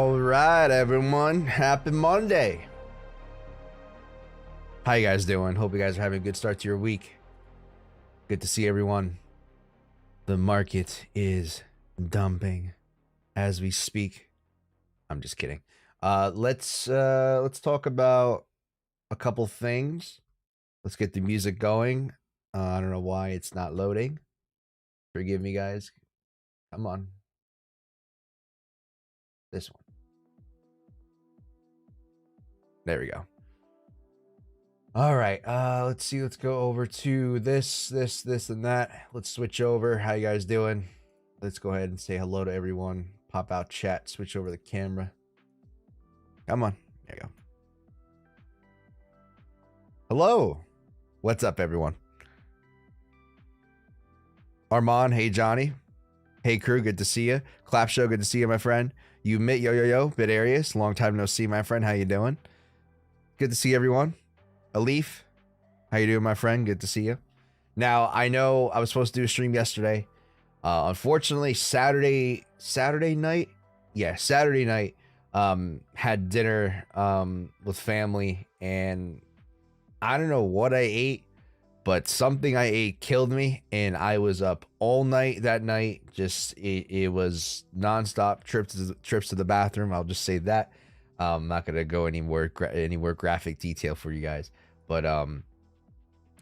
All right, everyone. Happy Monday. How you guys doing? Hope you guys are having a good start to your week. Good to see everyone. The market is dumping as we speak. I'm just kidding. Let's talk about a couple things. Let's get the music going. I don't know why it's not loading. Forgive me, guys. Come on. This one. There we go. All right. Let's see. Let's go over to this, and that. Let's switch over. How you guys doing? Let's go ahead and say hello to everyone. Pop out chat. Switch over the camera. Come on. There you go. Hello. What's up, everyone? Armand. Hey, Johnny. Hey, crew. Good to see you. Clap show. Good to see you, my friend. You mit yo. Bit Arius. Long time no see, my friend. How you doing? Good to see everyone. Alif, how you doing, my friend? Good to see you. Now, I know I was supposed to do a stream yesterday. Unfortunately, Saturday night. Yeah, Saturday night. Had dinner with family, and I don't know what I ate, but something I ate killed me, and I was up all night that night. Just it was nonstop trips to the bathroom. I'll just say that. I'm not gonna go any more graphic detail for you guys, but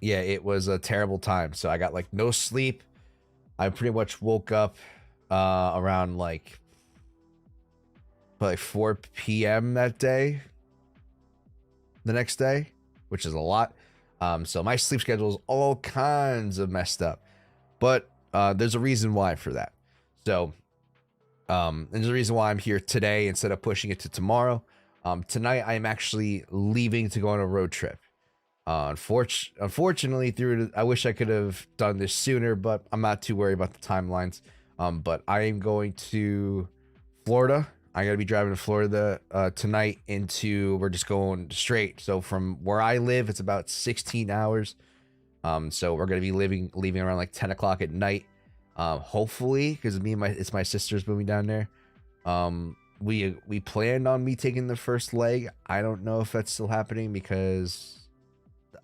yeah, it was a terrible time. So I got like no sleep. I pretty much woke up around like 4 p.m. that day. The next day, which is a lot. So my sleep schedule is all kinds of messed up, but there's a reason why for that. So and there's a reason why I'm here today instead of pushing it to tomorrow. Tonight I am actually leaving to go on a road trip. Unfortunately, I wish I could have done this sooner, but I'm not too worried about the timelines. But I am going to Florida. I gotta be driving to Florida tonight. We're just going straight. So from where I live, it's about 16 hours. So we're gonna be leaving around like 10 o'clock at night. Hopefully, because it's my sister's moving down there. We planned on me taking the first leg. I don't know if that's still happening because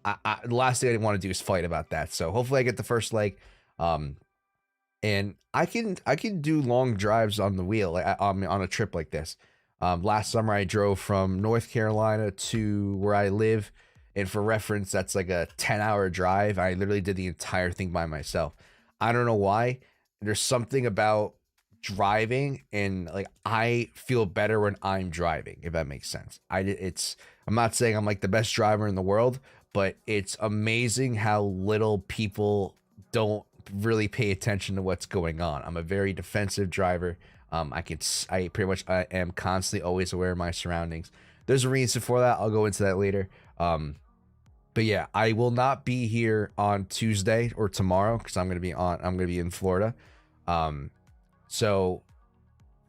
the last thing I want to do is fight about that. So hopefully I get the first leg. And I can do long drives on the wheel, like on a trip like this. Last summer I drove from North Carolina to where I live, and for reference, that's like a 10-hour drive. I literally did the entire thing by myself. I don't know why. There's something about driving, and like I feel better when I'm driving, if that makes sense. I'm not saying I'm like the best driver in the world, but it's amazing how little people don't really pay attention to what's going on. I'm a very defensive driver. I am constantly always aware of my surroundings. There's a reason for that. I'll go into that later. But yeah, I will not be here on Tuesday or tomorrow because I'm gonna be in Florida. So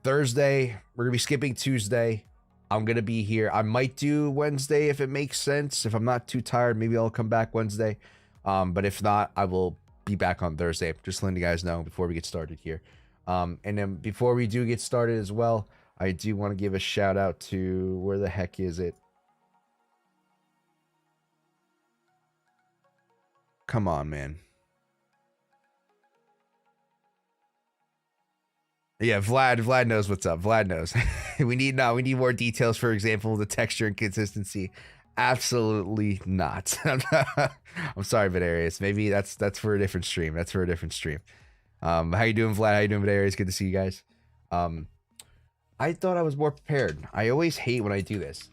Thursday, we're gonna be skipping Tuesday. I'm gonna be here. I might do Wednesday if it makes sense. If I'm not too tired, maybe I'll come back Wednesday. But if not, I will be back on Thursday. Just letting you guys know before we get started here. And then before we do get started as well, I do want to give a shout out to, where the heck is it? Come on, man. Yeah, Vlad knows what's up. Vlad knows. we need more details. For example, the texture and consistency. Absolutely not. I'm sorry, Vidarius. Maybe that's for a different stream. How you doing, Vlad? How you doing, Vidarius? Good to see you guys. I thought I was more prepared. I always hate when I do this.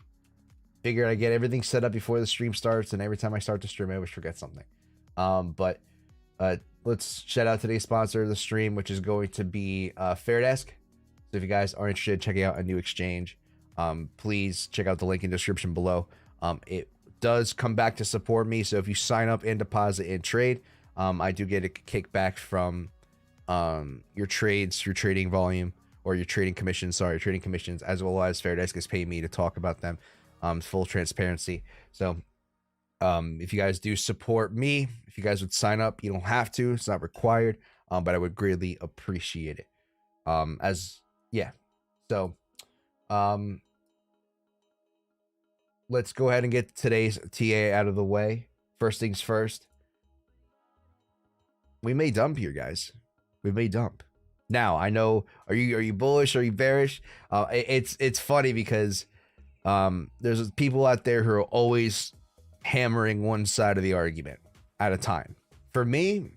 Figured I get everything set up before the stream starts, and every time I start the stream, I always forget something. But let's shout out today's sponsor of the stream, which is going to be Fairdesk. So if you guys are interested in checking out a new exchange, please check out the link in the description below. It does come back to support me, so if you sign up and deposit and trade, I do get a kickback from your trades, your trading volume, or your trading commissions. Sorry, trading commissions, as well as Fairdesk is paying me to talk about them. Full transparency. So if you guys do support me, if you guys would sign up, you don't have to, it's not required, but I would greatly appreciate it. So Let's go ahead and get today's TA out of the way. First things first. We may dump here, guys. We may dump. Now, I know, are you bullish? Are you bearish? It's funny because there's people out there who are always hammering one side of the argument at a time. For me,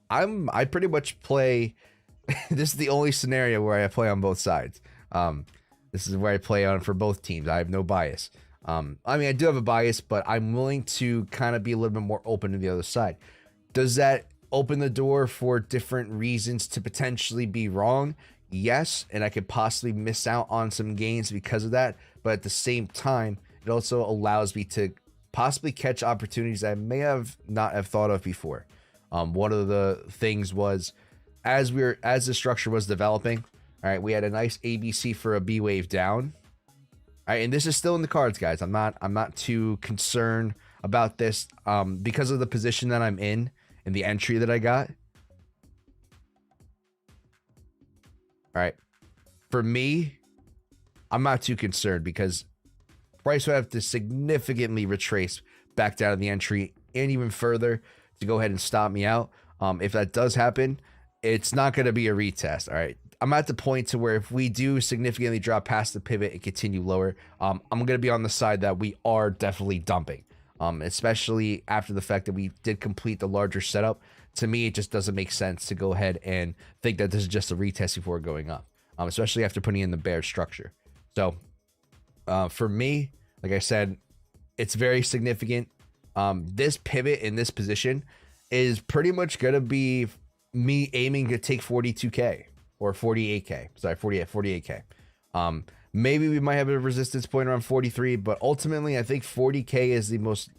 I pretty much play this is the only scenario where I play on both sides. This is where I play on for both teams. I have no bias. I mean, I do have a bias, but I'm willing to kind of be a little bit more open to the other side. Does that open the door for different reasons to potentially be wrong? Yes, and I could possibly miss out on some gains because of that. But at the same time, it also allows me to possibly catch opportunities I may have not have thought of before. One of the things was as the structure was developing, all right, we had a nice ABC for a B wave down. All right, and this is still in the cards, guys. I'm not too concerned about this because of the position that I'm in and the entry that I got. All right, for me, I'm not too concerned because price would have to significantly retrace back down to the entry and even further to go ahead and stop me out. If that does happen, it's not going to be a retest. All right, I'm at the point to where if we do significantly drop past the pivot and continue lower, I'm going to be on the side that we are definitely dumping, especially after the fact that we did complete the larger setup. To me, it just doesn't make sense to go ahead and think that this is just a retest before going up, especially after putting in the bear structure. So for me, like I said, it's very significant. This pivot in this position is pretty much going to be me aiming to take 42K or 48K. Sorry, 48K. Maybe we might have a resistance point around 43, but ultimately I think 40K is the most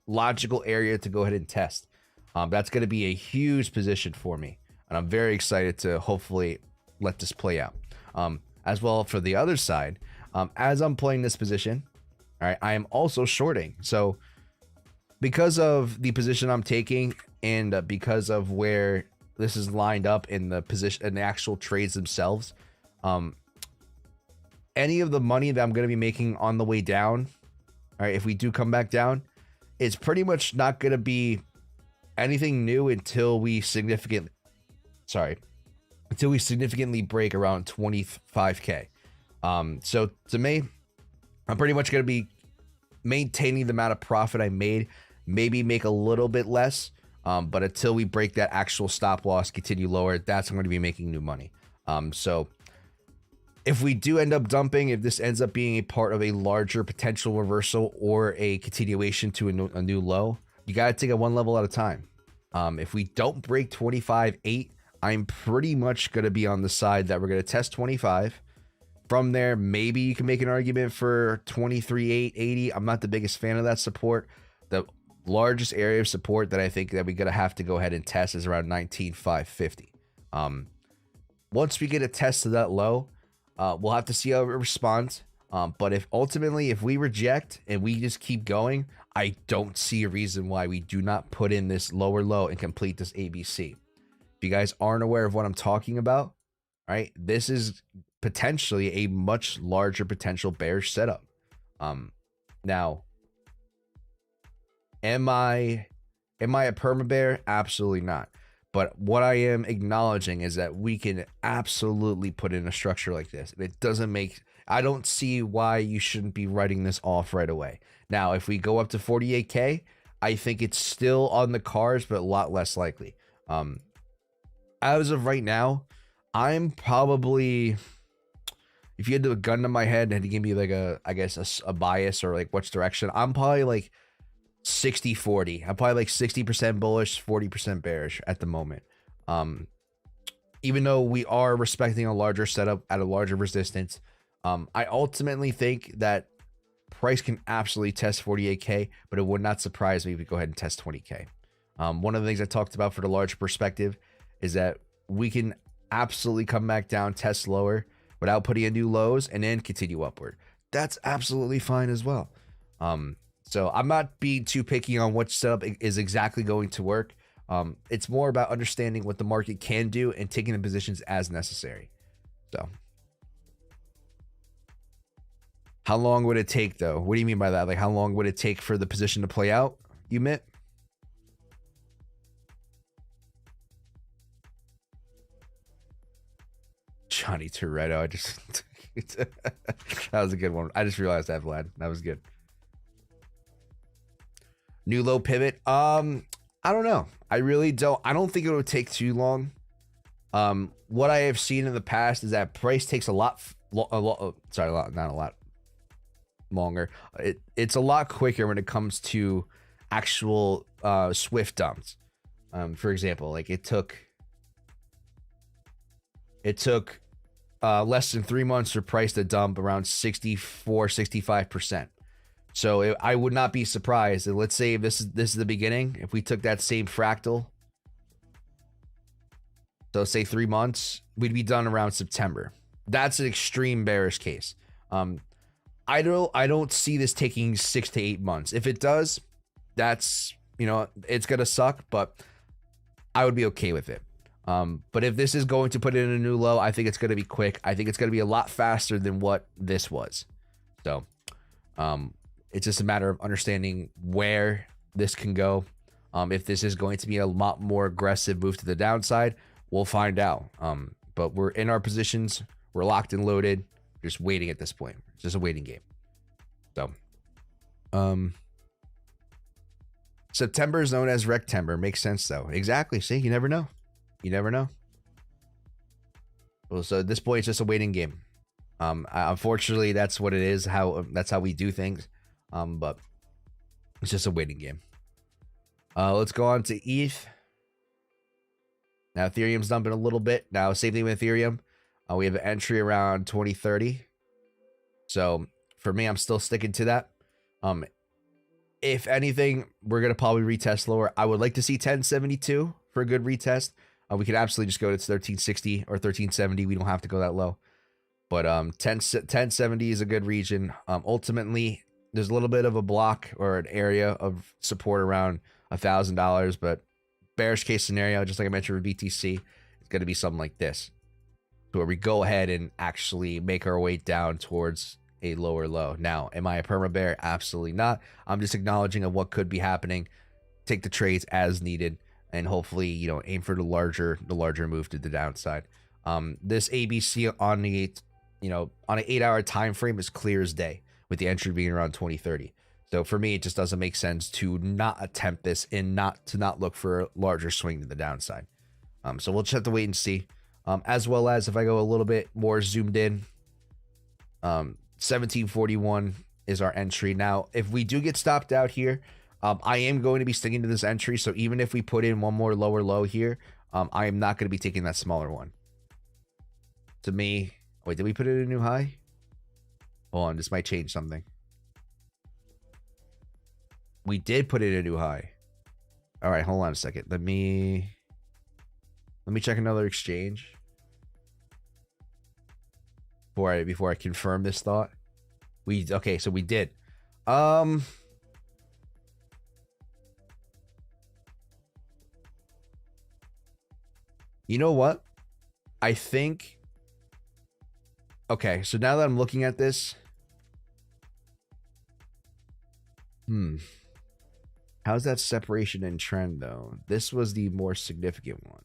logical area to go ahead and test. That's going to be a huge position for me, and I'm very excited to hopefully let this play out. As well, for the other side, as I'm playing this position, all right, I am also shorting. So because of the position I'm taking and because of where this is lined up in the position and the actual trades themselves, any of the money that I'm going to be making on the way down, all right, if we do come back down, it's pretty much not going to be anything new until we significantly break around 25K. So to me, I'm pretty much going to be maintaining the amount of profit I made, maybe make a little bit less, but until we break that actual stop loss, continue lower, that's when I'm going to be making new money. So if we do end up dumping, if this ends up being a part of a larger potential reversal or a continuation to a new low, you got to take it one level at a time. If we don't break 25.8, I'm pretty much going to be on the side that we're going to test 25. From there, maybe you can make an argument for 23.880. I'm not the biggest fan of that support. The largest area of support that I think that we're going to have to go ahead and test is around 19.550. Once we get a test to that low, we'll have to see how it responds. But if we reject and we just keep going, I don't see a reason why we do not put in this lower low and complete this ABC. If you guys aren't aware of what I'm talking about, right, this is potentially a much larger potential bearish setup. Now, am I a perma bear? Absolutely not. But what I am acknowledging is that we can absolutely put in a structure like this. And it doesn't make, I don't see why you shouldn't be writing this off right away. Now, if we go up to 48K, I think it's still on the cards, but a lot less likely. As of right now, I'm probably, if you had to do a gun to my head and had to give me like a bias or like which direction, I'm probably like 60-40. I'm probably like 60% bullish, 40% bearish at the moment. Even though we are respecting a larger setup at a larger resistance, I ultimately think that price can absolutely test 48K, but it would not surprise me if we go ahead and test 20K. One of the things I talked about for the large perspective is that we can absolutely come back down, test lower without putting in new lows, and then continue upward. That's absolutely fine as well. So I'm not being too picky on which setup is exactly going to work. It's more about understanding what the market can do and taking the positions as necessary. So How long would it take though? What do you mean by that? Like how long would it take for the position to play out? You meant? Johnny Toretto. I just that was a good one. I just realized that, Vlad. That was good. New low pivot. I don't know. I really don't. I don't think it would take too long. What I have seen in the past is that price takes a lot not a lot longer. It's a lot quicker when it comes to actual Swift dumps. For example, like it took less than 3 months for price to dump around 65%. So I would not be surprised. And let's say if this is the beginning, if we took that same fractal, so say 3 months, we'd be done around September. That's an extreme bearish case. I don't see this taking 6 to 8 months. If it does, that's, you know, it's gonna suck, but I would be okay with it. But if this is going to put in a new low, I think it's going to be quick. I think it's going to be a lot faster than what this was. So, it's just a matter of understanding where this can go. If this is going to be a lot more aggressive move to the downside, we'll find out. But we're in our positions. We're locked and loaded. Just waiting at this point. It's just a waiting game. So, September is known as Rectember. Makes sense though. Exactly. See, you never know. You never know. Well, so at this point, it's just a waiting game. Unfortunately, that's what it is. That's how we do things. But it's just a waiting game. Let's go on to ETH. Now Ethereum's dumping a little bit. Now same thing with Ethereum. We have an entry around 2030. So for me, I'm still sticking to that. If anything, we're gonna probably retest lower. I would like to see 1072 for a good retest. We could absolutely just go to 1360 or 1370. We don't have to go that low. But 1070 is a good region. Ultimately, there's a little bit of a block or an area of support around $1,000. But bearish case scenario, just like I mentioned with BTC, it's going to be something like this, where we go ahead and actually make our way down towards a lower low. Now, am I a perma bear? Absolutely not. I'm just acknowledging of what could be happening. Take the trades as needed. And hopefully, you know, aim for the larger move to the downside. This ABC on the on an 8-hour time frame is clear as day, with the entry being around 2030. So for me, it just doesn't make sense to not attempt this and not look for a larger swing to the downside. So we'll just have to wait and see. As well as if I go a little bit more zoomed in, 1741 is our entry. Now, if we do get stopped out here, I am going to be sticking to this entry. So even if we put in one more lower low here, I am not going to be taking that smaller one. To me, wait, did we put it in a new high? Hold on, this might change something. We did put it in a new high. All right, hold on a second. Let me check another exchange before I confirm this thought. Okay, so we did. You know what? I think. Okay, so now that I'm looking at this, how's that separation in trend though? This was the more significant one.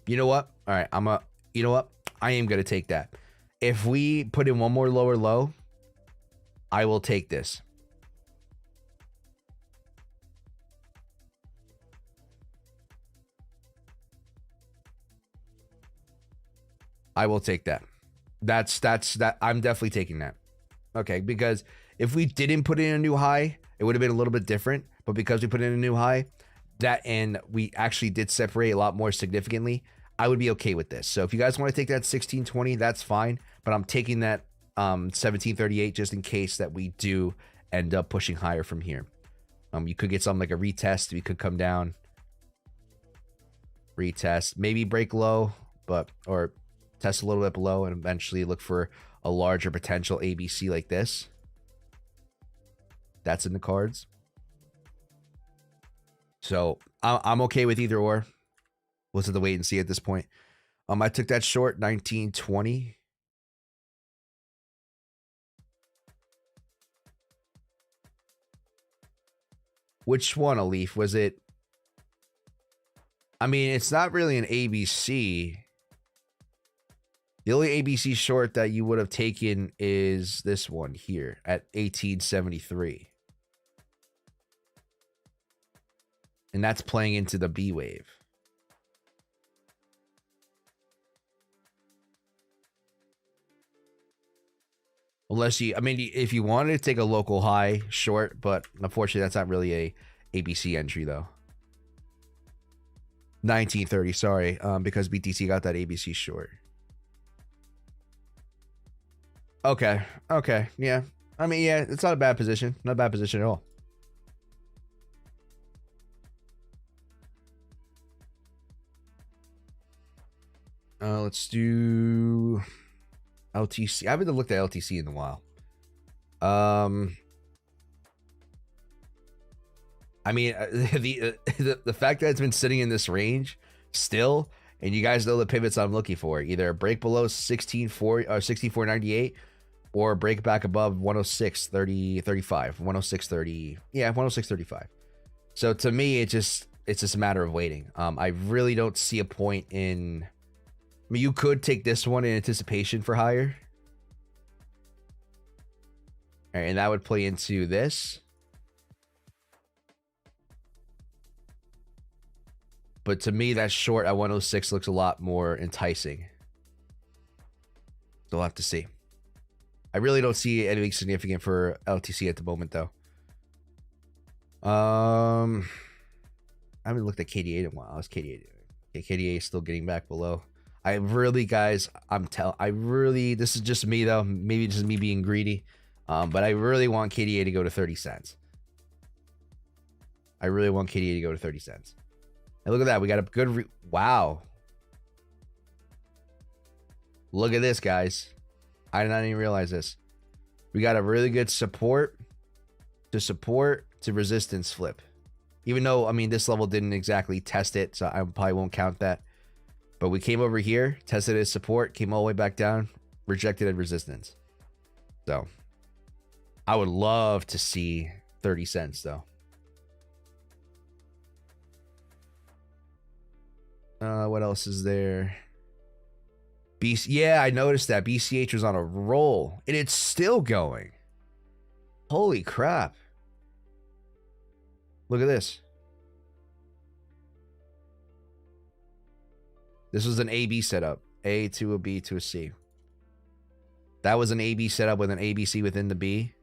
You know what? All right, you know what? I am gonna take that. If we put in one more lower low, I will take this. I will take that. That's that. I'm definitely taking that. Okay, because if we didn't put in a new high, it would have been a little bit different. But because we put in a new high, that and we actually did separate a lot more significantly, I would be okay with this. So if you guys want to take that 1620, that's fine. But I'm taking that 1738 just in case that we do end up pushing higher from here. You could get something like a retest. We could come down, retest, maybe break low, or test a little bit below and eventually look for a larger potential ABC like this. That's in the cards. So I'm okay with either or. We'll have to wait and see at this point. I took that short 1920. Which one, Alif? Was it? I mean, it's not really an ABC. The only ABC short that you would have taken is this one here at 1873. And that's playing into the B wave. Unless you, I mean, if you wanted to take a local high short, but unfortunately that's not really a ABC entry though. 1930, sorry, because BTC got that ABC short. Okay, yeah. I mean, yeah, it's not a bad position. Not a bad position at all. Let's do LTC. I haven't looked at LTC in a while. I mean, the fact that it's been sitting in this range still, and you guys know the pivots I'm looking for, either a break below 16.4 or 64.98 or break back above 106.35, 106.30. Yeah, 106.35. So to me, it's just a matter of waiting. I really don't see a point in. I mean, you could take this one in anticipation for higher. All right, and that would play into this. But to me, that short at 106 looks a lot more enticing. We'll have to see. I really don't see anything significant for LTC at the moment, though. I haven't looked at KDA in a while. How's KDA doing? Okay, KDA is still getting back below. I really, guys, this is just me, though. Maybe just me being greedy. But I really want KDA to go to 30 cents. I really want KDA to go to 30 cents. And look at that. We got a good... wow. Look at this, guys. I did not even realize this. We got a really good support to resistance flip. Even though, I mean, this level didn't exactly test it, so I probably won't count that. But we came over here, tested his support, came all the way back down, rejected at resistance. So, I would love to see 30 cents, though. What else is there? Yeah, I noticed that BCH was on a roll, and it's still going. Holy crap. Look at this. This was an AB setup. A to a B to a C. That was an AB setup with an ABC within the B.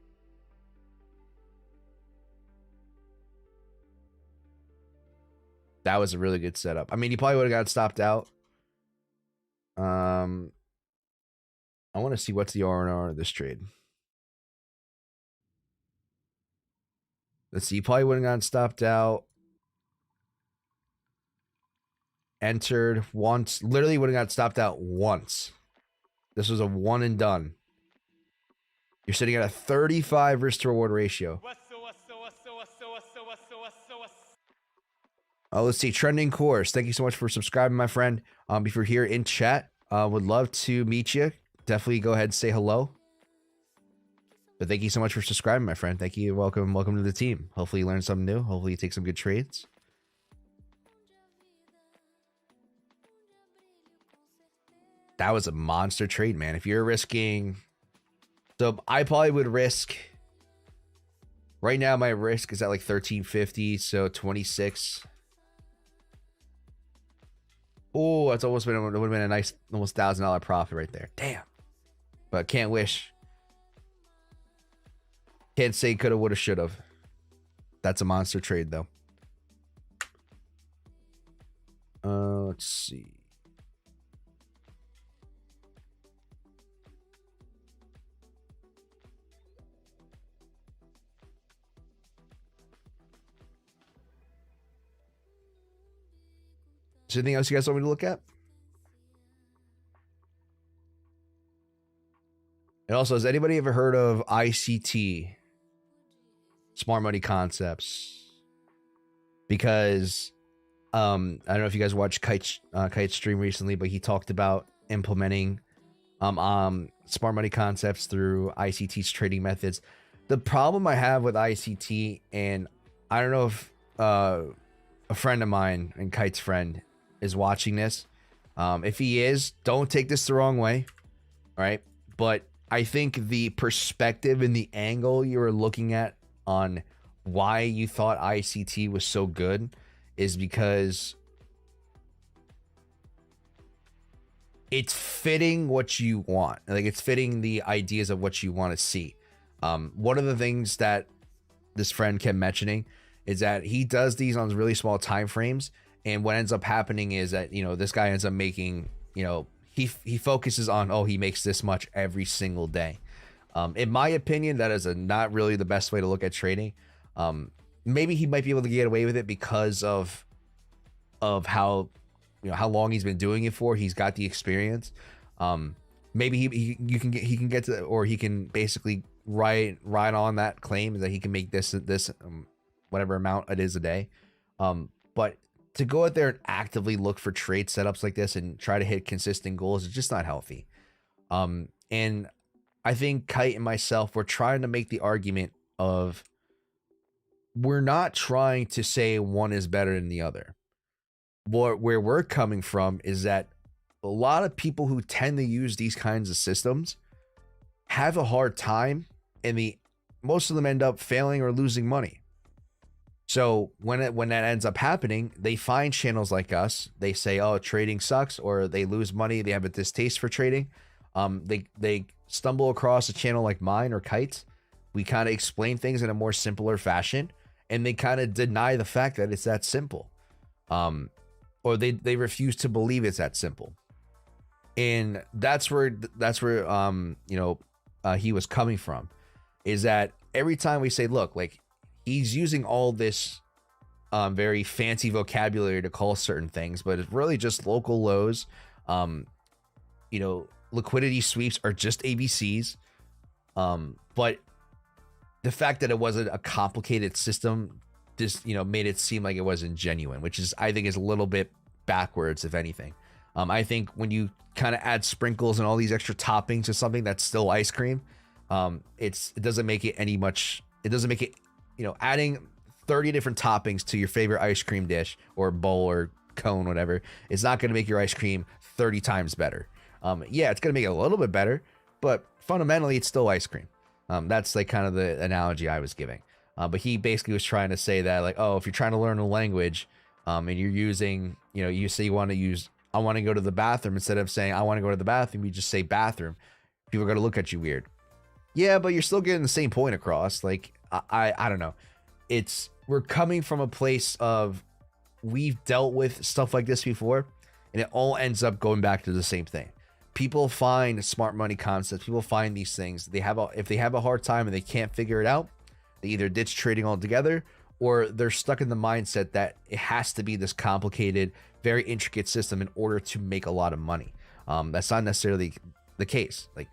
That was a really good setup. I mean, he probably would have got stopped out. I want to see what's the R&R of this trade. Let's see. He probably wouldn't have gotten stopped out. Entered once. Literally would have got stopped out once. This was a one and done. You're sitting at a 35 risk to reward ratio. Let's see. Trending course. Thank you so much for subscribing, my friend. If you're here in chat, would love to meet you. Definitely go ahead and say hello. But thank you so much for subscribing, my friend. Thank you. Welcome to the team. Hopefully you learned something new. Hopefully you take some good trades. That was a monster trade, man. If you're risking... So I probably would risk... Right now, my risk is at like 1350, so 26. Oh, that's almost been... It would have been a nice, almost $1,000 profit right there. Damn. But can't wish. Can't say coulda, woulda, shoulda. That's a monster trade, though. Let's see. Is there anything else you guys want me to look at? And also, has anybody ever heard of ICT? Smart money concepts? Because I don't know if you guys watched Kite's stream recently, but he talked about implementing smart money concepts through ICT's trading methods. The problem I have with ICT, and I don't know if a friend of mine and Kite's friend is watching this. If he is, don't take this the wrong way, right? But I think the perspective and the angle you were looking at on why you thought ICT was so good is because it's fitting what you want. Like, it's fitting the ideas of what you want to see. One of the things that this friend kept mentioning is that he does these on really small time frames, and what ends up happening is that, you know, this guy ends up making, you know, he focuses on, oh, he makes this much every single day. In my opinion, that is not really the best way to look at trading. Maybe he might be able to get away with it because of how, you know, how long he's been doing it for. He's got the experience. Maybe he can get to, or he can basically ride on that claim that he can make this whatever amount it is a day. But to go out there and actively look for trade setups like this and try to hit consistent goals is just not healthy. And I think Kite and myself, we're trying to make the argument of, we're not trying to say one is better than the other. Where we're coming from is that a lot of people who tend to use these kinds of systems have a hard time, and most of them end up failing or losing money. So when that ends up happening, they find channels like us. They say, oh, trading sucks, or they lose money. They have a distaste for trading. They stumble across a channel like mine or Kite's. We kind of explain things in a more simpler fashion, and they kind of deny the fact that it's that simple. Or they refuse to believe it's that simple. And that's where he was coming from, is that every time we say, look, like, he's using all this very fancy vocabulary to call certain things, but it's really just local lows. Liquidity sweeps are just ABCs. But the fact that it wasn't a complicated system just, made it seem like it wasn't genuine, which is, I think, is a little bit backwards, if anything. I think when you kind of add sprinkles and all these extra toppings to something that's still ice cream, it doesn't make it adding 30 different toppings to your favorite ice cream dish or bowl or cone, whatever, it's not going to make your ice cream 30 times better. Yeah, it's going to make it a little bit better, but fundamentally it's still ice cream. That's like kind of the analogy I was giving. But he basically was trying to say that, like, oh, if you're trying to learn a language, and you're using, you say you want to use, I want to go to the bathroom, instead of saying I want to go to the bathroom, you just say bathroom. People are going to look at you weird. Yeah, but you're still getting the same point across. Like, I don't know. We're coming from a place of, we've dealt with stuff like this before, and it all ends up going back to the same thing. People find smart money concepts. People find these things. If they have a hard time and they can't figure it out, they either ditch trading altogether, or they're stuck in the mindset that it has to be this complicated, very intricate system in order to make a lot of money. That's not necessarily the case. Like,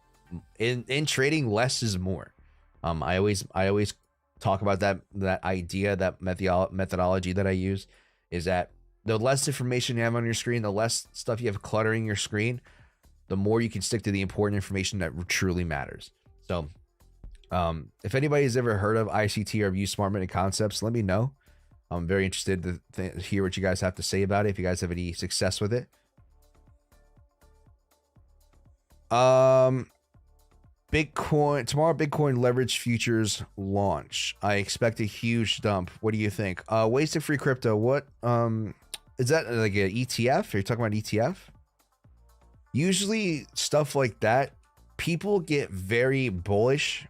in trading, less is more. I always talk about that idea, that methodology that I use, is that the less information you have on your screen, the less stuff you have cluttering your screen, the more you can stick to the important information that truly matters. So if anybody's ever heard of ICT or used smart money concepts, let me know. I'm very interested to hear what you guys have to say about it, if you guys have any success with it. Bitcoin tomorrow. Bitcoin leverage futures launch. I expect a huge dump. What do you think? Wasted free crypto. What is that, like an ETF? Are you talking about ETF? Usually stuff like that, people get very bullish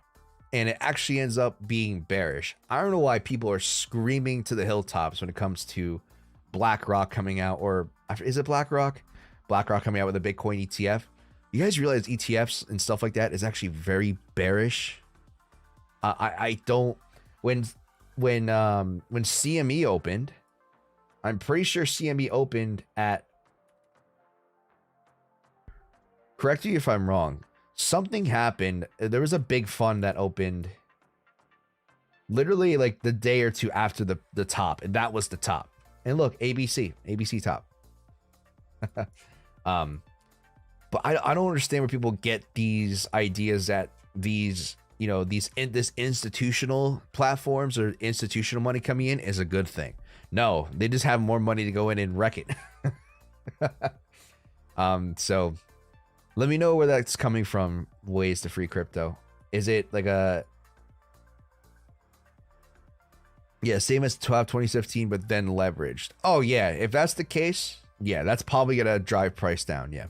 and it actually ends up being bearish. I don't know why people are screaming to the hilltops when it comes to BlackRock coming out, or is it BlackRock? BlackRock coming out with a Bitcoin ETF. You guys realize ETFs and stuff like that is actually very bearish? I don't. When CME opened, I'm pretty sure CME opened at, correct me if I'm wrong, something happened. There was a big fund that opened literally like the day or two after the top, and that was the top. And look, ABC top. um, but I don't understand where people get these ideas that these, you know, this institutional platforms or institutional money coming in is a good thing. No, they just have more money to go in and wreck it. So let me know where that's coming from. Ways to free crypto. Is it like a, yeah, same as 2015, but then leveraged? Oh yeah, if that's the case, yeah, that's probably gonna drive price down. Yeah.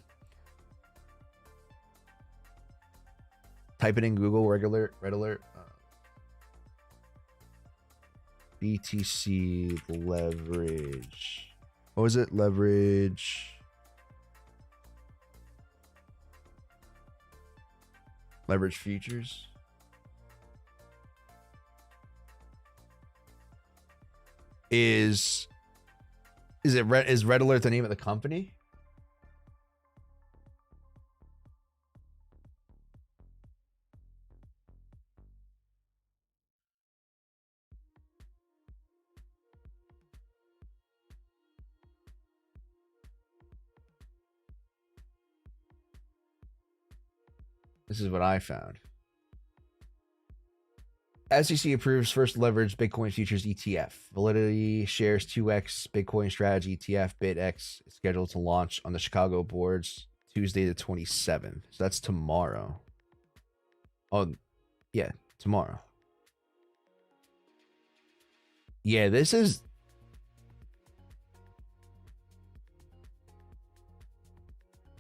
Type it in Google, red alert. BTC leverage. What was it? Leverage futures. Is Red Alert the name of the company? This is what I found. SEC approves first leveraged Bitcoin futures ETF. Validity shares 2x Bitcoin strategy ETF BitX is scheduled to launch on the Chicago boards Tuesday the 27th. So that's tomorrow. Oh, yeah, tomorrow. Yeah, this is...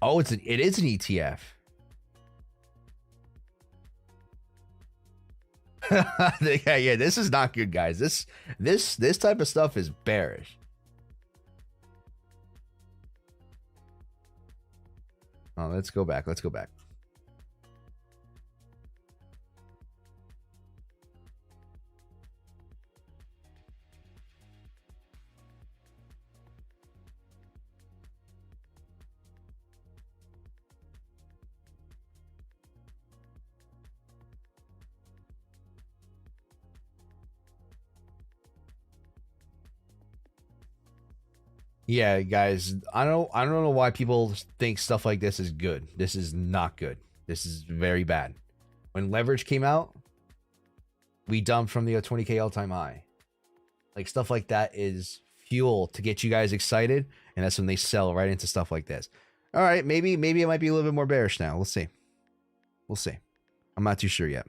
Oh, it is an ETF. Yeah, this is not good, guys. This type of stuff is bearish. Oh, let's go back. Yeah, guys, I don't know why people think stuff like this is good. This is not good. This is very bad. When leverage came out, we dumped from the 20K all-time high. Like, stuff like that is fuel to get you guys excited, and that's when they sell right into stuff like this. All right, maybe it might be a little bit more bearish now. We'll see. I'm not too sure yet.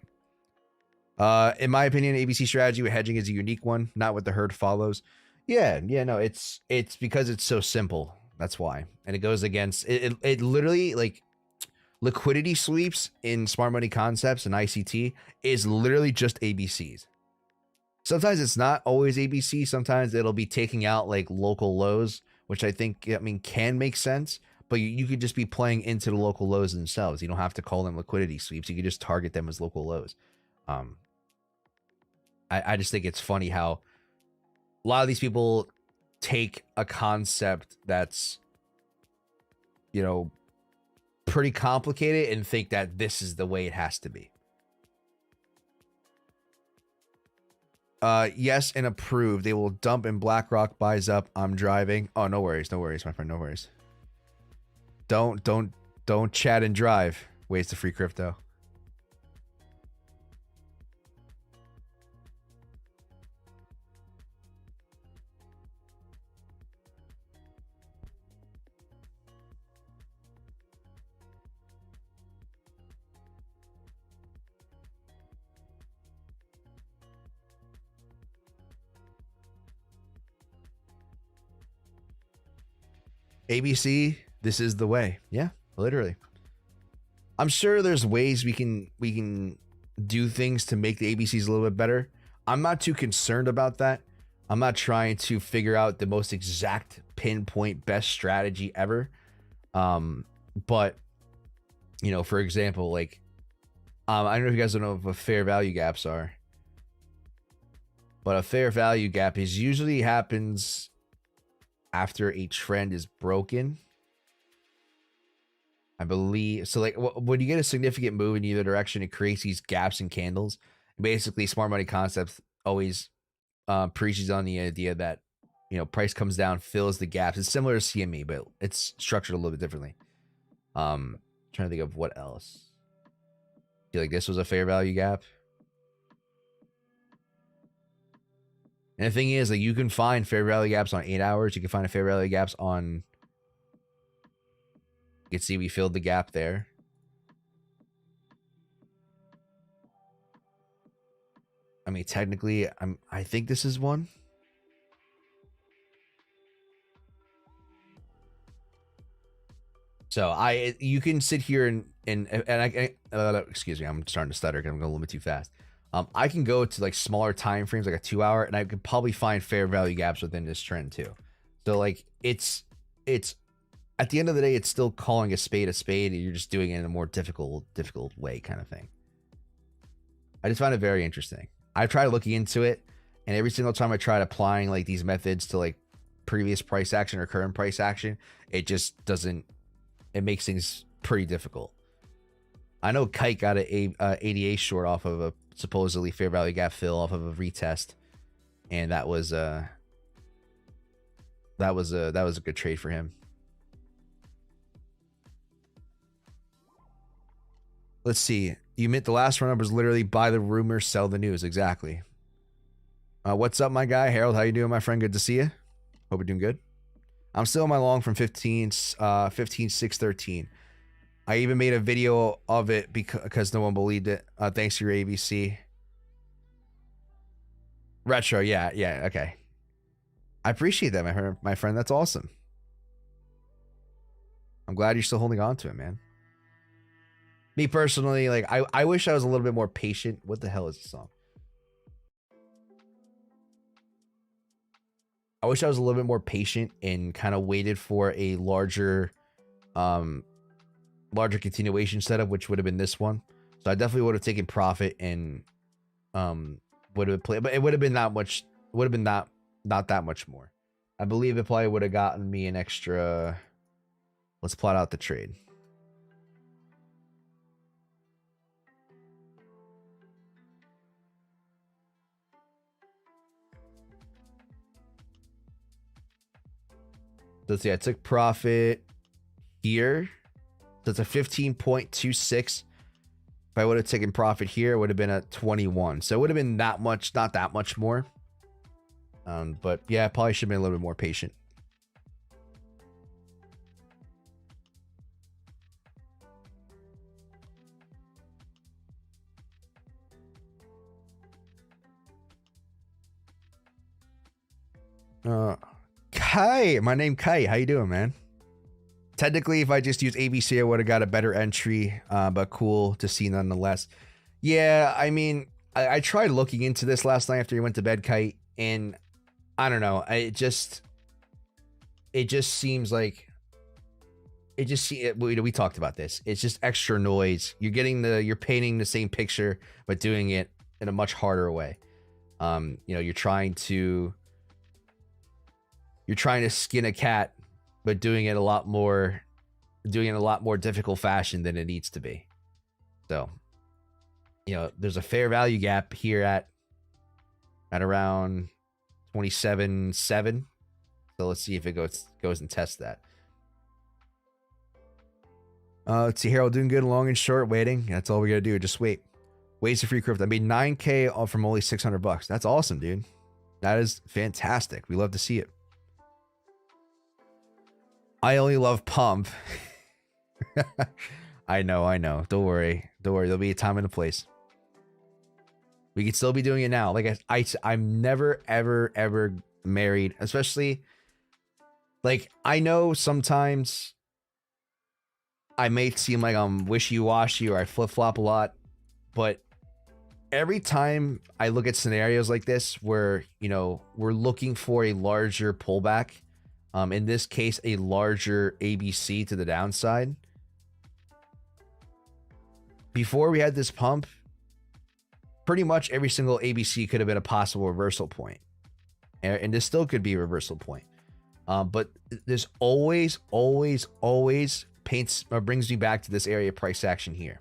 In my opinion, ABC strategy with hedging is a unique one, not what the herd follows. Yeah, no, it's because it's so simple. That's why. And it goes against it literally, like, liquidity sweeps in smart money concepts and ICT is literally just ABCs. Sometimes it's not always ABC. Sometimes it'll be taking out like local lows, which I think, I mean, can make sense, but you could just be playing into the local lows themselves. You don't have to call them liquidity sweeps. You could just target them as local lows. I just think it's funny how a lot of these people take a concept that's, you know, pretty complicated and think that this is the way it has to be. Yes, and approved. They will dump and BlackRock buys up. I'm driving. Oh, no worries, my friend, no worries. Don't chat and drive. Waste of free crypto. ABC, this is the way. Yeah, literally. I'm sure there's ways we can do things to make the ABCs a little bit better. I'm not too concerned about that. I'm not trying to figure out the most exact pinpoint best strategy ever. But, you know, for example, like, I don't know if you guys know what fair value gaps are, but a fair value gap is usually happens after a trend is broken, I believe. So, like, when you get a significant move in either direction, it creates these gaps and candles. Basically, smart money concepts always preaches on the idea that you know, price comes down, fills the gaps. It's similar to CME, but it's structured a little bit differently. Trying to think of what else. I feel like this was a fair value gap. And the thing is, like, you can find fair value gaps on 8 hours. You can find a fair value gaps on. You can see we filled the gap there. I mean, technically, I think this is one. So you can sit here and excuse me, I'm starting to stutter because I'm going a little bit too fast. I can go to like smaller time frames, like a 2 hour, and I could probably find fair value gaps within this trend too. So like it's at the end of the day, it's still calling a spade, and you're just doing it in a more difficult way, kind of thing. I just find it very interesting. I've tried looking into it, and every single time I tried applying like these methods to like previous price action or current price action, it just doesn't. It makes things pretty difficult. I know Kite got a ADA short off of a supposedly fair value gap fill off of a retest, and that was a good trade for him. Let's see. You meant the last run up was literally buy the rumor, sell the news. Exactly. What's up, my guy? Harold, how you doing, my friend? Good to see you. Hope you're doing good. I'm still in my long from 15, 6, 13. I even made a video of it because no one believed it. Thanks to your ABC. Retro, yeah, okay. I appreciate that, my friend. That's awesome. I'm glad you're still holding on to it, man. Me personally, like, I wish I was a little bit more patient. What the hell is this song? I wish I was a little bit more patient and kind of waited for a larger continuation setup, which would have been this one. So I definitely would have taken profit and would have played, but it would have been not much. Would have been not that much more. I believe it probably would have gotten me an extra. Let's plot out the trade. So let's see, I took profit here. So it's a 15.26. If I would have taken profit here, it would have been at 21. So it would have been that much, not that much more. But yeah, I probably should have been a little bit more patient. Kai, my name Kai. How you doing, man? Technically, if I just used ABC, I would have got a better entry, but cool to see nonetheless. Yeah, I mean, I tried looking into this last night after you went to bed, Kite, and I don't know. It just seems like we talked about this. It's just extra noise. You're painting the same picture, but doing it in a much harder way. You know, you're trying to skin a cat, but doing it a lot more difficult fashion than it needs to be. So, you know, there's a fair value gap here at around 27.7. So let's see if it goes and tests that. Let's see, Harold doing good, long and short, waiting. That's all we gotta do. Just wait. Ways to free crypto. I made 9K from only $600. That's awesome, dude. That is fantastic. We love to see it. I only love pump. I know. Don't worry. There'll be a time and a place. We could still be doing it now. Like I'm never, ever married, especially like I know sometimes I may seem like I'm wishy-washy or I flip-flop a lot, but every time I look at scenarios like this where, you know, we're looking for a larger pullback, in this case, a larger ABC to the downside. Before we had this pump, pretty much every single ABC could have been a possible reversal point. And this still could be a reversal point. But this always brings me back to this area of price action here.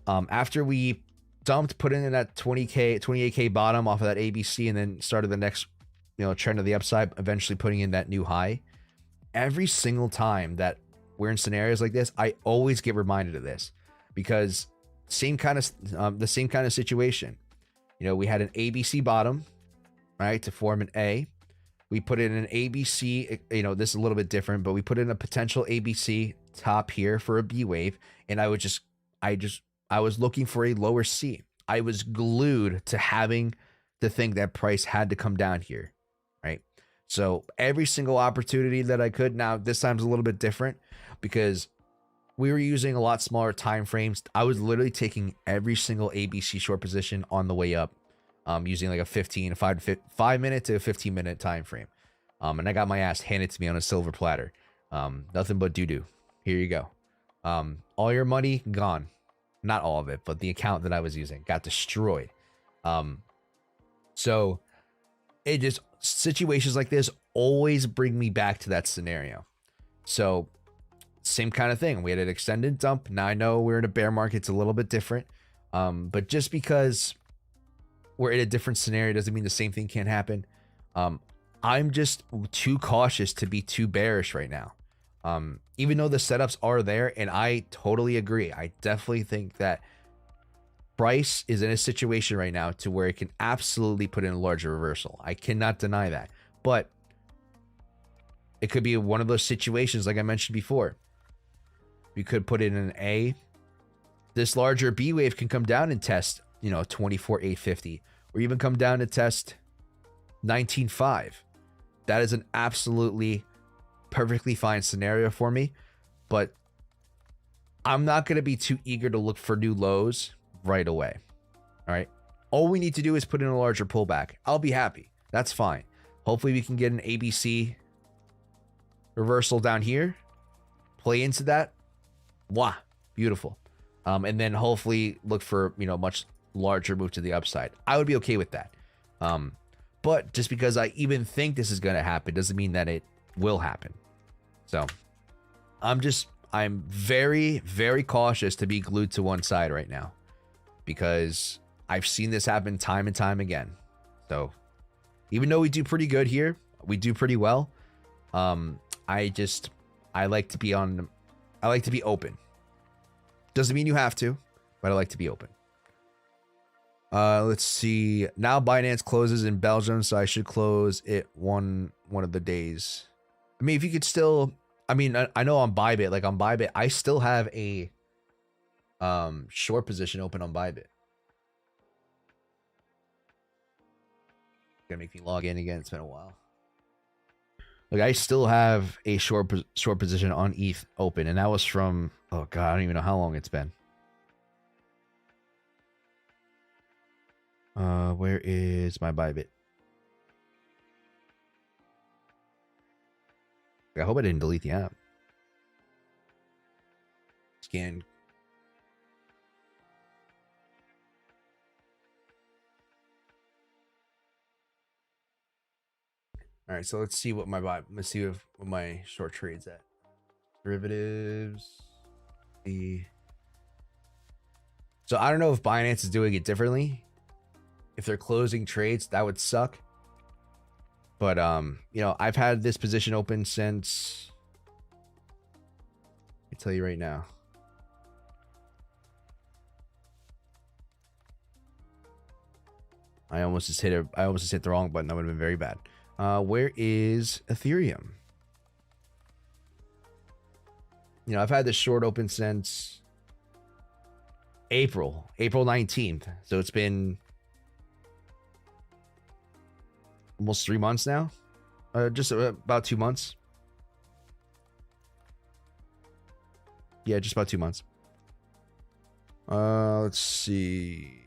After we put in that 20K, 28K bottom off of that ABC and then started the next, trend to the upside, eventually putting in that new high. Every single time that we're in scenarios like this, I always get reminded of this, because the same kind of situation. We had an ABC bottom, right, to form an A. We put in an ABC, this is a little bit different, but we put in a potential ABC top here for a B wave. And I was looking for a lower C. I was glued to having to think that price had to come down here, right? So every single opportunity that I could. Now, this time's a little bit different because we were using a lot smaller time frames. I was literally taking every single ABC short position on the way up, using like a 5 minute to 15 minute time frame. And I got my ass handed to me on a silver platter. Nothing but doo-doo. Here you go. All your money gone. Not all of it, but the account that I was using got destroyed. So it just, situations like this always bring me back to that scenario. So same kind of thing. We had an extended dump. Now I know we're in a bear market. It's a little bit different. But just because we're in a different scenario doesn't mean the same thing can't happen. I'm just too cautious to be too bearish right now. Even though the setups are there, and I totally agree. I definitely think that price is in a situation right now to where it can absolutely put in a larger reversal. I cannot deny that. But it could be one of those situations like I mentioned before. We could put in an A. This larger B wave can come down and test, 24,850, or even come down to test 19.5. That is an absolutely perfectly fine scenario for me, but I'm not going to be too eager to look for new lows right away. All right. All we need to do is put in a larger pullback. I'll be happy. That's fine. Hopefully we can get an ABC reversal down here, play into that. Wow. Beautiful. And then hopefully look for, much larger move to the upside. I would be okay with that. But just because I even think this is going to happen doesn't mean that it will happen. So I'm very, very cautious to be glued to one side right now, because I've seen this happen time and time again. So even though we do pretty good here, we do pretty well. I like to be open. Doesn't mean you have to, but I like to be open. Let's see. Now Binance closes in Belgium, so I should close it one of the days. I mean, if you could still, I know on Bybit, I still have a short position open on Bybit. Gonna make me log in again. It's been a while. Like, I still have a short position on ETH open, and that was from, oh god, I don't even know how long it's been. Where is my Bybit? I hope I didn't delete the app. Scan. All right, so let's see what what my short trade's at. Derivatives. So I don't know if Binance is doing it differently. If they're closing trades, that would suck. But I've had this position open since, I tell you right now. I almost just hit the wrong button. That would have been very bad. Where is Ethereum? I've had this short open since April 19th. So it's been almost 3 months now. Just about 2 months. Yeah, just about 2 months. Let's see.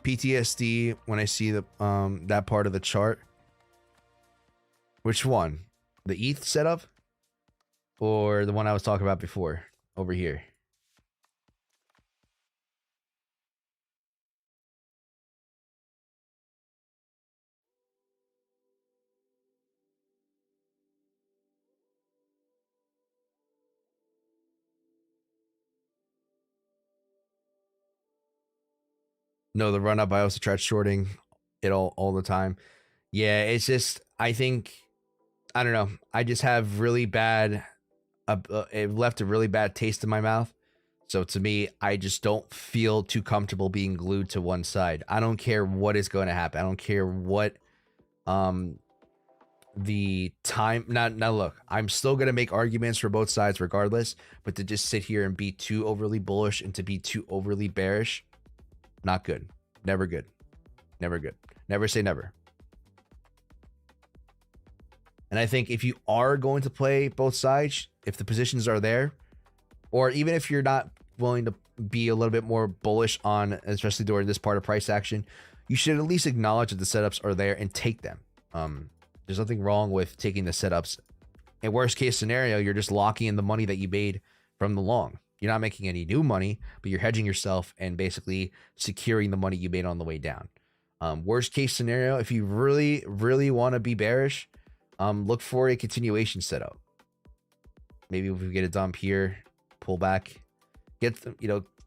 PTSD when I see the that part of the chart. Which one? The ETH setup? Or the one I was talking about before? Over here. No, the run up, I also tried shorting it all the time. Yeah, it's just, I think, I don't know. I just have really bad, it left a really bad taste in my mouth. So to me, I just don't feel too comfortable being glued to one side. I don't care what is going to happen. I don't care what um the time. Now look, I'm still going to make arguments for both sides regardless, but to just sit here and be too overly bullish and to be too overly bearish, not good. Never good. Never good. Never say never. And I think if you are going to play both sides, if the positions are there, or even if you're not willing to be a little bit more bullish on, especially during this part of price action, you should at least acknowledge that the setups are there and take them. There's nothing wrong with taking the setups. In worst case scenario, you're just locking in the money that you made from the long. You're not making any new money, but you're hedging yourself and basically securing the money you made on the way down. Worst case scenario, if you really, really want to be bearish, look for a continuation setup. Maybe if we get a dump here, pull back, get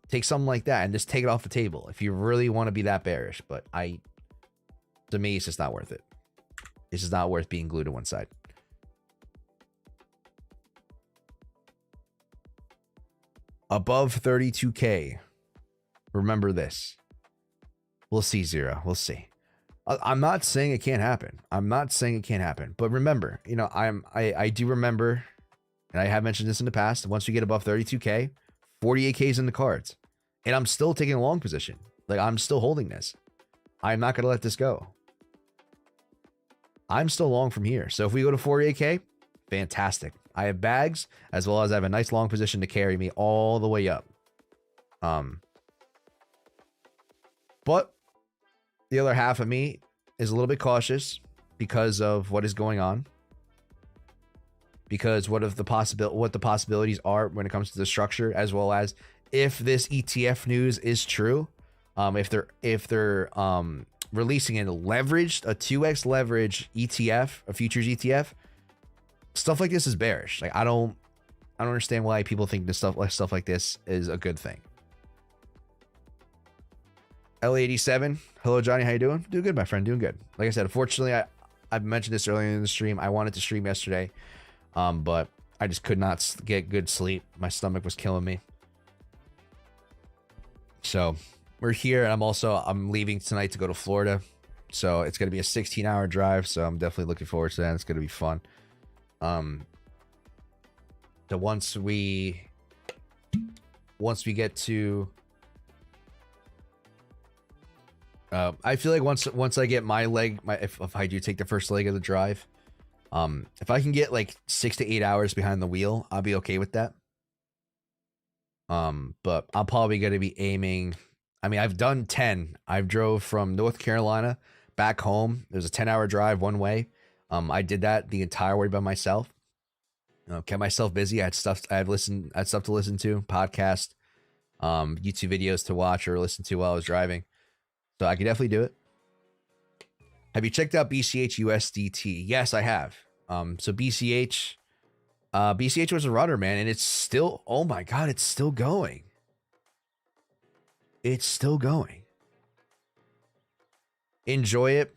take something like that and just take it off the table if you really want to be that bearish. But to me, it's just not worth it. It's just not worth being glued to one side. Above 32K. Remember this. We'll see, Zero. We'll see. I'm not saying it can't happen. I'm not saying it can't happen. But remember, I do remember, and I have mentioned this in the past, once we get above 32K, 48K is in the cards. And I'm still taking a long position. Like, I'm still holding this. I'm not going to let this go. I'm still long from here. So if we go to 48K, fantastic. I have bags, as well as I have a nice long position to carry me all the way up. But the other half of me is a little bit cautious because of what is going on. Because what the possibilities are when it comes to the structure, as well as if this ETF news is true, if they're releasing a 2x leverage ETF, a futures ETF, stuff like this is bearish. Like, I don't understand why people think this stuff like this is a good thing. L87, hello Johnny, how you doing? Doing good, my friend, doing good. Like I said, unfortunately, I've mentioned this earlier in the stream. I wanted to stream yesterday, but I just could not get good sleep. My stomach was killing me. So we're here, and I'm leaving tonight to go to Florida. So it's going to be a 16-hour drive. So I'm definitely looking forward to that. It's going to be fun. So once we get to, I feel like once I get my leg, if I do take the first leg of the drive, if I can get like 6 to 8 hours behind the wheel, I'll be okay with that. But I'm probably going to be aiming. I mean, I've done 10. I've drove from North Carolina back home. There's a 10-hour drive one way. I did that the entire way by myself. Kept myself busy. I had stuff to listen to, podcast, YouTube videos to watch or listen to while I was driving. So I could definitely do it. Have you checked out BCH USDT? Yes, I have. So BCH was a runner, man, and it's still, oh my God, it's still going. It's still going. Enjoy it.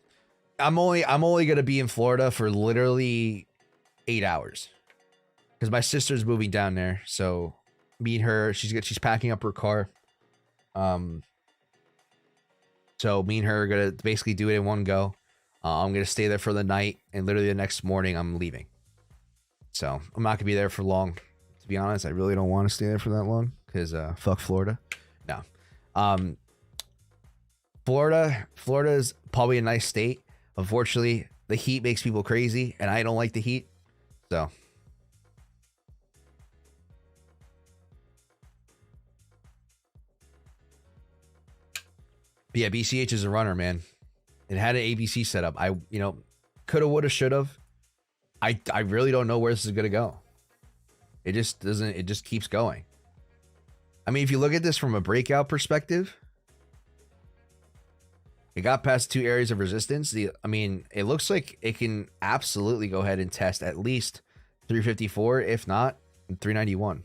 I'm only gonna be in Florida for literally 8 hours because my sister's moving down there. So me and her, she's packing up her car. So me and her are gonna basically do it in one go. I'm gonna stay there for the night, and literally the next morning I'm leaving. So I'm not gonna be there for long. To be honest, I really don't want to stay there for that long because fuck Florida. No. Florida is probably a nice state. Unfortunately, the heat makes people crazy, and I don't like the heat. So but yeah, BCH is a runner, man. It had an ABC setup. I coulda, woulda, shoulda. I really don't know where this is gonna go. It just doesn't. It just keeps going. I mean, if you look at this from a breakout perspective, it got past 2 areas of resistance. I mean, it looks like it can absolutely go ahead and test at least 354, if not 391.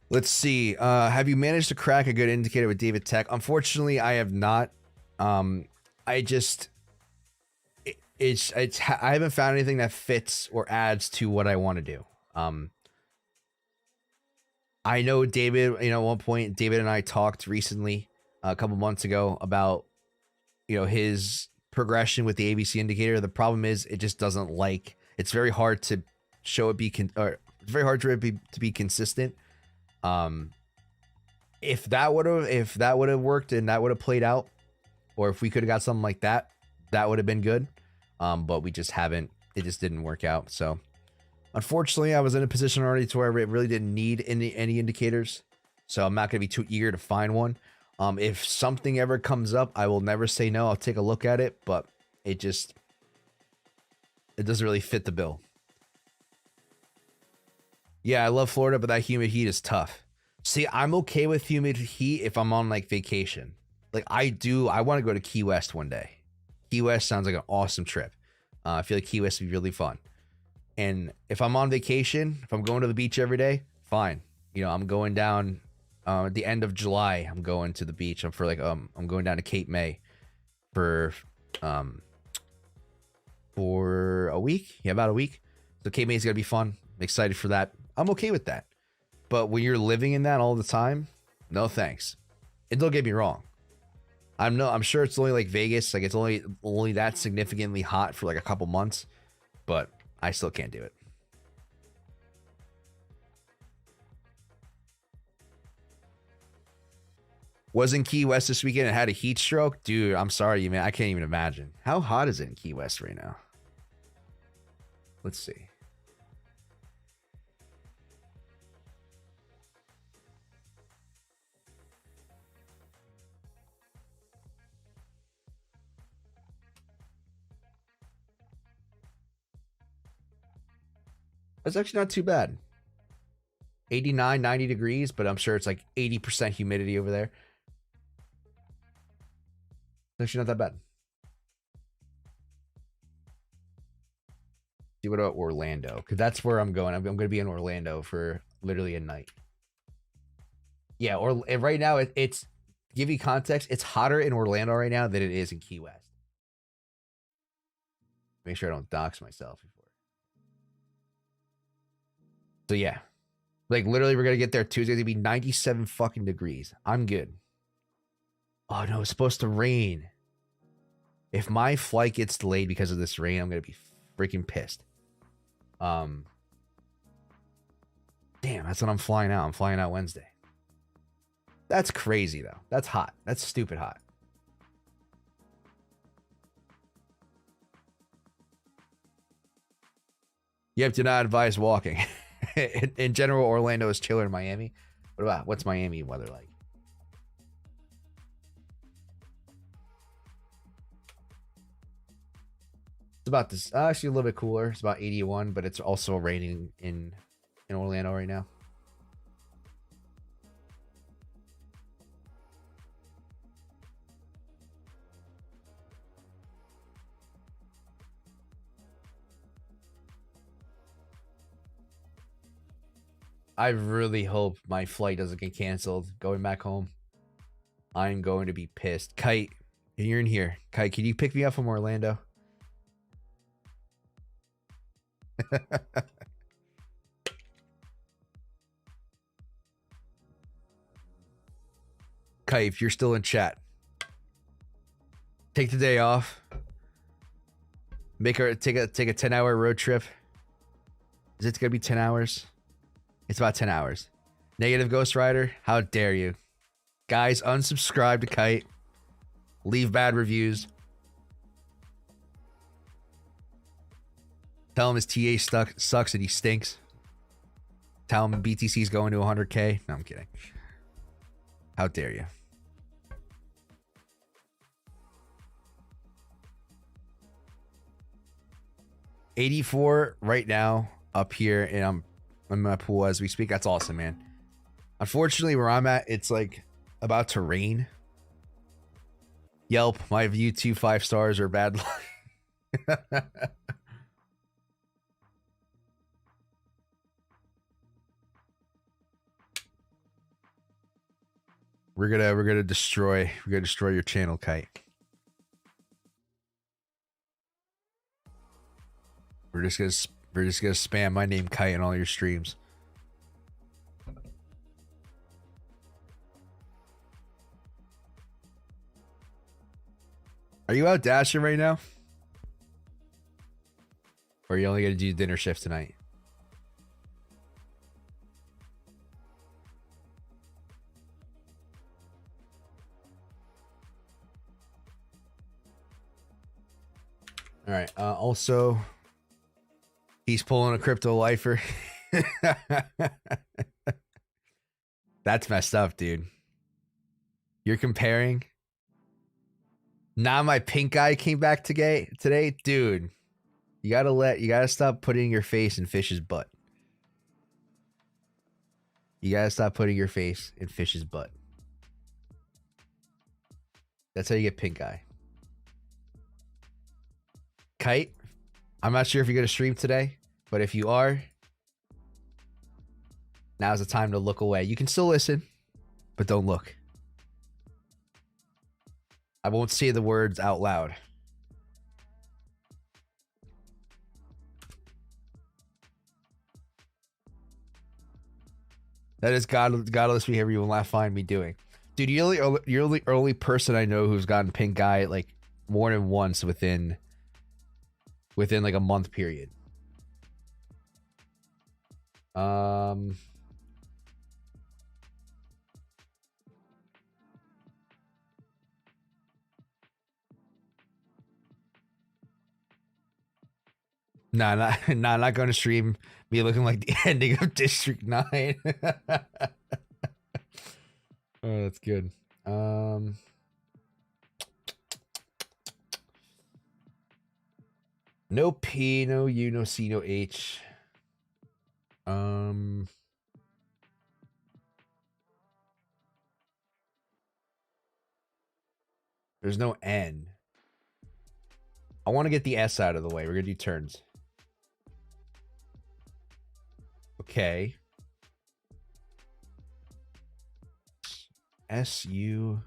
Let's see. Have you managed to crack a good indicator with David Tech? Unfortunately, I have not. I just I haven't found anything that fits or adds to what I want to do. I know David, at one point, David and I talked recently, a couple months ago, about, his progression with the ABC indicator. The problem is it just doesn't it's very hard to show it it's very hard to be consistent. If that would have worked and that would have played out, or if we could have got something like that, that would have been good. But we just haven't, it just didn't work out. So unfortunately, I was in a position already to where I really didn't need any indicators. So I'm not going to be too eager to find one. If something ever comes up, I will never say no. I'll take a look at it, but it doesn't really fit the bill. Yeah, I love Florida, but that humid heat is tough. See, I'm okay with humid heat if I'm on like vacation. Like I want to go to Key West one day. Key West sounds like an awesome trip. I feel like Key West would be really fun. And if I'm on vacation, if I'm going to the beach every day, fine. I'm going down at the end of July. I'm going to the beach. I'm going down to Cape May for a week. Yeah, about a week. So Cape May is gonna be fun. I'm excited for that. I'm okay with that. But when you're living in that all the time, no thanks. And don't get me wrong. I'm sure it's only like Vegas. Like it's only that significantly hot for like a couple months, but I still can't do it. Was in Key West this weekend and had a heat stroke. Dude, I'm sorry, man. I can't even imagine. How hot is it in Key West right now? Let's see. That's actually not too bad. 89, 90 degrees, but I'm sure it's like 80% humidity over there. It's actually not that bad. See, what about Orlando? Because that's where I'm going. I'm going to be in Orlando for literally a night. Yeah, or right now it's to give you context, it's hotter in Orlando right now than it is in Key West. Make sure I don't dox myself before. So yeah, like literally we're gonna get there Tuesday. It's gonna be 97 fucking degrees. I'm good. Oh no, it's supposed to rain. If my flight gets delayed because of this rain, I'm gonna be freaking pissed. Damn, that's when I'm flying out. I'm flying out Wednesday. That's crazy though. That's hot. That's stupid hot. Yep, do not advise walking. In general, Orlando is chiller than Miami. What's Miami weather like? It's about this actually a little bit cooler. It's about 81, but it's also raining in Orlando right now. I really hope my flight doesn't get canceled going back home. I'm going to be pissed. Kite, you're in here. Kite, can you pick me up from Orlando? Kite, if you're still in chat, take the day off. Take a 10-hour road trip. Is it gonna be 10 hours? It's about 10 hours. Negative Ghost Rider, how dare you? Guys, unsubscribe to Kite. Leave bad reviews. Tell him his TA sucks and he stinks. Tell him BTC's going to 100K. No, I'm kidding. How dare you? $84 right now up here, and I'm in my pool as we speak. That's awesome, man. Unfortunately, where I'm at, it's like about to rain. Yelp, my view 5 stars or bad luck. We're gonna destroy your channel, Kite. We're just gonna spam my name, Kite, in all your streams. Are you out dashing right now? Or are you only gonna do dinner shift tonight? All right. Also, he's pulling a crypto lifer. That's messed up, dude. You're comparing. Now my pink guy came back today, dude. You gotta stop putting your face in fish's butt. You gotta stop putting your face in fish's butt. That's how you get pink eye. Kite, I'm not sure if you're gonna stream today, but if you are, now's the time to look away. You can still listen, but don't look. I won't say the words out loud. That is godless behavior you will not find me doing. Dude, you're the only person I know who's gotten pink eye like more than once within like a month period. Not going to stream me looking like the ending of District 9. Oh, that's good. No P, no U, no C, no H. There's no N. I want to get the S out of the way. We're going to do turns. Okay. SU.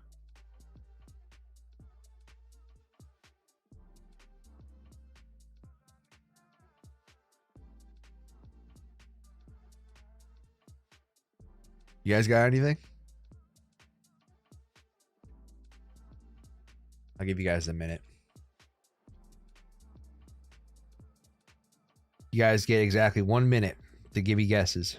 You guys got anything? I'll give you guys a minute. You guys get exactly 1 minute to give you guesses.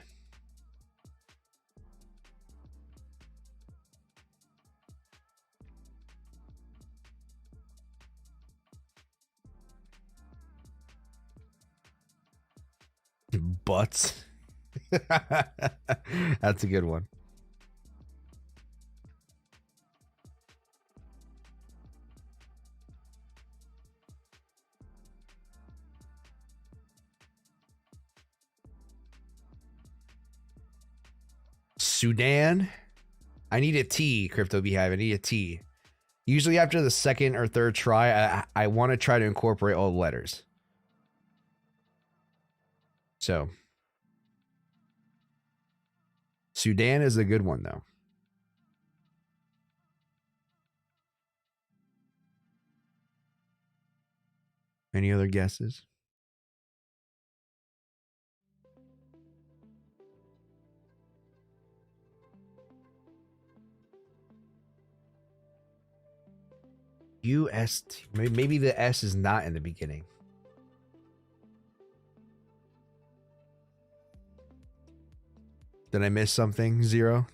Butts. That's a good one. Sudan. I need a T, Crypto Beehive. I need a T. Usually after the second or third try, I want to try to incorporate all the letters. So Sudan is a good one, though. Any other guesses? UST. Maybe the S is not in the beginning. Did I miss something? Zero?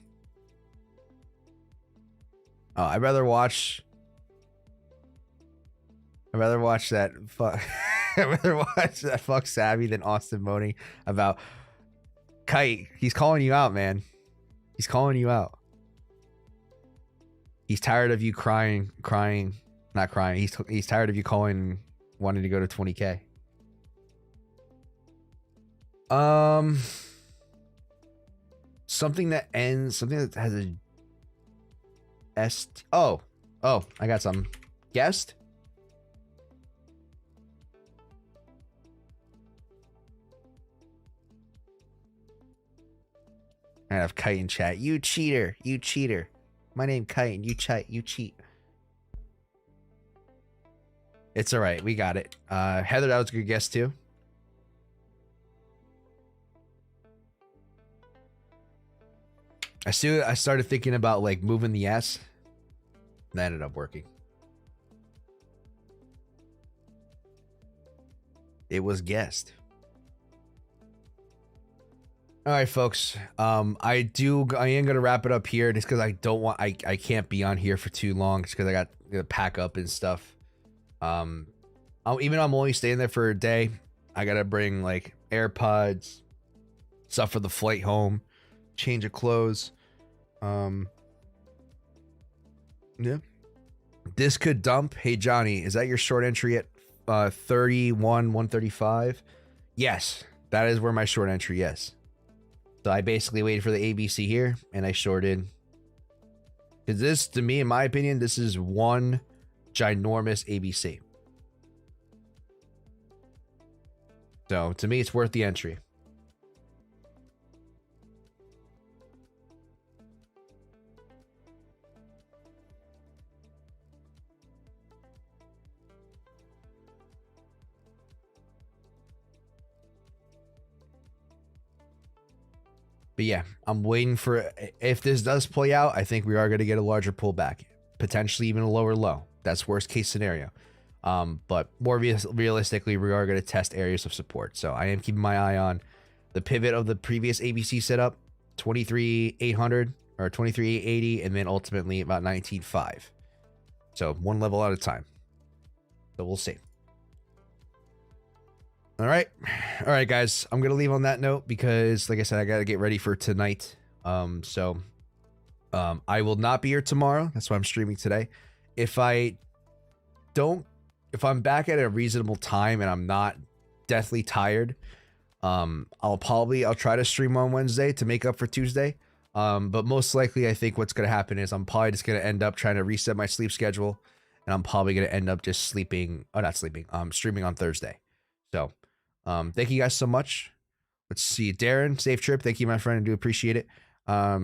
Oh, I'd rather watch that fuck. I'd rather watch that fuck Savvy than Austin moaning about Kite. He's calling you out, man. He's calling you out. He's tired of you crying, not crying. He's tired of you calling, wanting to go to 20K. Something that has a S. Oh, I got some. Guessed? I have Kite in chat. You cheater. You cheater. My name Kite and you cheat. It's all right. We got it. Heather, that was a good guess too. I started thinking about like moving the S. And that ended up working. It was guessed. All right, folks. I am gonna wrap it up here just because I don't want I can't be on here for too long just because I got to pack up and stuff. Even though I'm only staying there for a day, I gotta bring like AirPods, stuff for the flight home, change of clothes. Yeah. This could dump. Hey Johnny, is that your short entry at 31,135? Yes, that is where my short entry is. So I basically waited for the ABC here and I shorted. Because this, to me, in my opinion, this is one ginormous ABC. So to me, it's worth the entry. But yeah, I'm waiting for, if this does play out, I think we are going to get a larger pullback, potentially even a lower low. That's worst case scenario. But more realistically, we are going to test areas of support. So I am keeping my eye on the pivot of the previous ABC setup, 23,800 or 23,880, and then ultimately about 19,500. So one level at a time. So we'll see. All right, guys. I'm gonna leave on that note because, like I said, I gotta get ready for tonight. I will not be here tomorrow. That's why I'm streaming today. If I'm back at a reasonable time and I'm not deathly tired, I'll try to stream on Wednesday to make up for Tuesday. But most likely, I think what's gonna happen is I'm probably just gonna end up trying to reset my sleep schedule, and I'm probably gonna end up just streaming on Thursday. So. Thank you guys so much. Let's see. Darren, safe trip. Thank you, my friend. I do appreciate it. I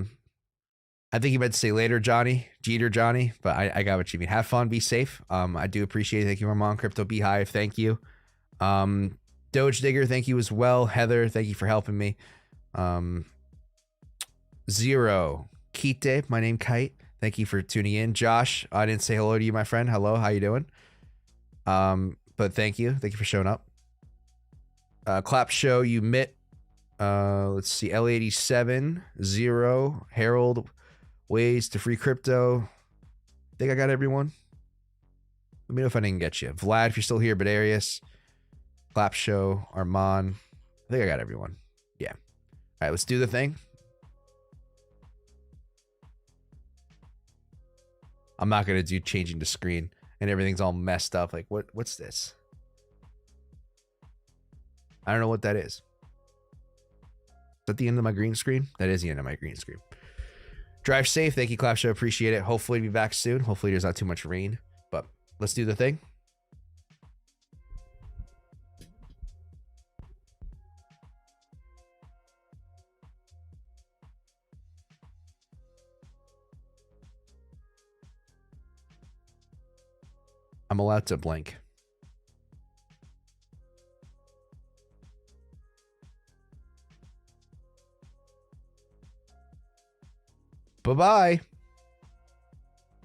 think you meant to say later, Johnny. Jeter, Johnny. But I got what you mean. Have fun. Be safe. I do appreciate it. Thank you, my mom. Crypto Beehive. Thank you. Doge Digger, thank you as well. Heather, thank you for helping me. Zero. Kite, my name Kite. Thank you for tuning in. Josh, I didn't say hello to you, my friend. Hello, how you doing? But thank you. Thank you for showing up. Clap show you mit. Let's see, L87 0 Harold ways to free crypto. I think I got everyone. Let me know if I didn't get you. Vlad, if you're still here, but Arius, Clap show, Armand. I think I got everyone. Yeah. All right, let's do the thing. I'm not gonna do changing the screen and everything's all messed up. Like what's this? I don't know what that is. Is that the end of my green screen? That is the end of my green screen. Drive safe. Thank you, Clap Show. Appreciate it. Hopefully be back soon. Hopefully there's not too much rain. But let's do the thing. I'm allowed to blink. Bye-bye.